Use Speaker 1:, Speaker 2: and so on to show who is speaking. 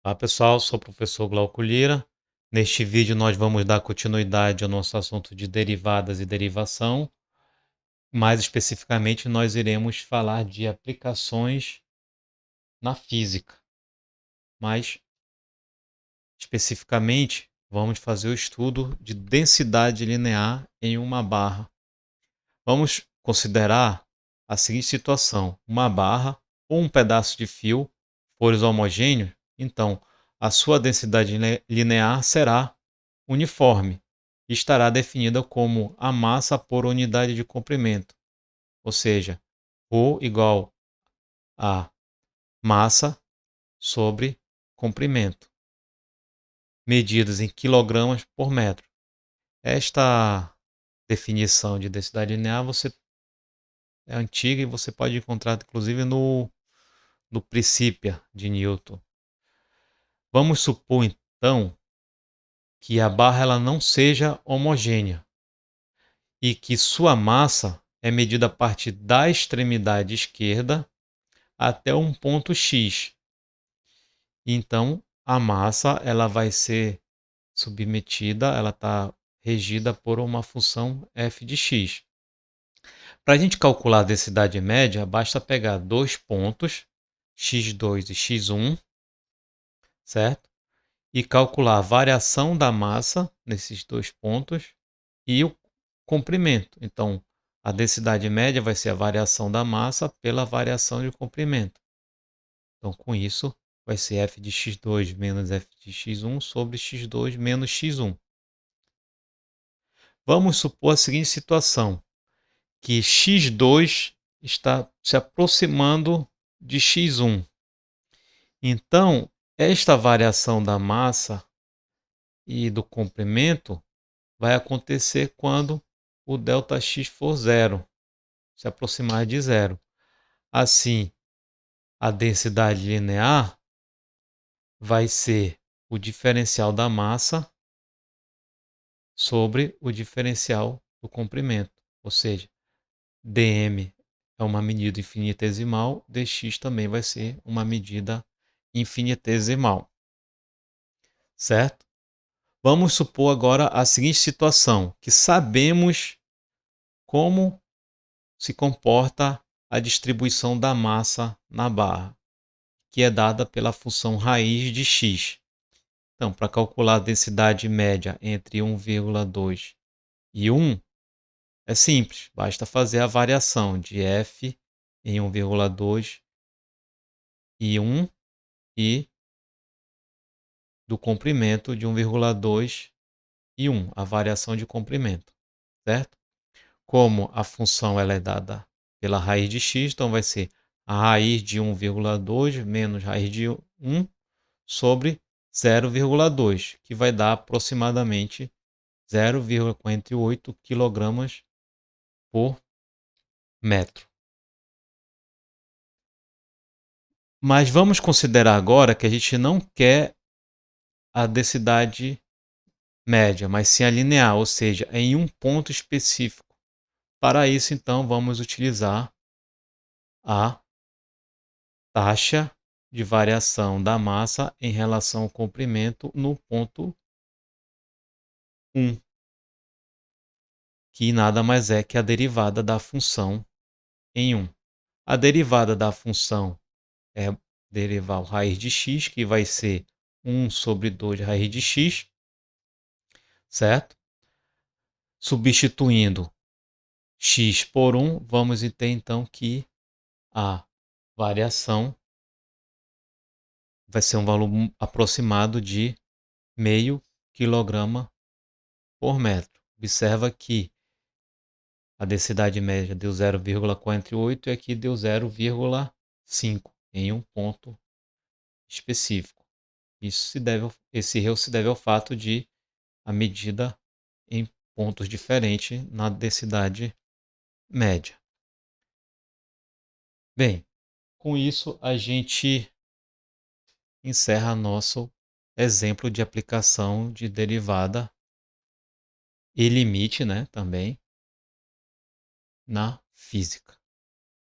Speaker 1: Olá pessoal, sou o professor Glauco Lira. Neste vídeo nós vamos dar continuidade ao nosso assunto de derivadas e derivação. Mais especificamente, nós iremos falar de aplicações na física. Mais especificamente, vamos fazer o estudo de densidade linear em uma barra. Vamos considerar a seguinte situação: uma barra ou um pedaço de fio, fores homogêneos, então a sua densidade linear será uniforme e estará definida como a massa por unidade de comprimento, ou seja, ρ igual a massa sobre comprimento, medidas em quilogramas por metro. Esta definição de densidade linear é antiga e você pode encontrar inclusive no Principia de Newton. Vamos supor então que a barra ela não seja homogênea e que sua massa é medida a partir da extremidade esquerda até um ponto X. Então, a massa ela vai ser submetida, ela está regida por uma função f de x. Para a gente calcular a densidade média, basta pegar dois pontos, x2 e x1, certo? E calcular a variação da massa nesses dois pontos e o comprimento. Então, a densidade média vai ser a variação da massa pela variação de comprimento. Então, com isso, vai ser f de x2 menos f de x1 sobre x2 menos x1. Vamos supor a seguinte situação, que x2 está se aproximando de x1. Então, esta variação da massa e do comprimento vai acontecer quando o ΔX for zero, se aproximar de zero. Assim, a densidade linear vai ser o diferencial da massa sobre o diferencial do comprimento, ou seja, dm é uma medida infinitesimal, dx também vai ser uma medida infinitesimal, certo? Vamos supor agora a seguinte situação, que sabemos como se comporta a distribuição da massa na barra, que é dada pela função raiz de x. Então, para calcular a densidade média entre 1,2 e 1, é simples, basta fazer a variação de f em 1,2 e 1 e do comprimento de 1,2 e 1, a variação de comprimento, certo? Como a função ela é dada pela raiz de x, então vai ser a raiz de 1,2 menos raiz de 1 sobre 0,2, que vai dar aproximadamente 0,48 kg por metro. Mas vamos considerar agora que a gente não quer a densidade média, mas sim a linear, ou seja, em um ponto específico. Para isso, então, vamos utilizar a taxa de variação da massa em relação ao comprimento no ponto 1, que nada mais é que a derivada da função em 1. A derivada da função é derivar o raiz de x, que vai ser 1 sobre 2 raiz de x, certo? Substituindo x por 1, vamos ter então que a variação vai ser um valor aproximado de meio quilograma por metro. Observa que a densidade média deu 0,48 e aqui deu 0,5 em um ponto específico. Esse erro se deve ao fato de a medida em pontos diferentes na densidade média. Bem, com isso a gente encerra nosso exemplo de aplicação de derivada e limite, né, também na física.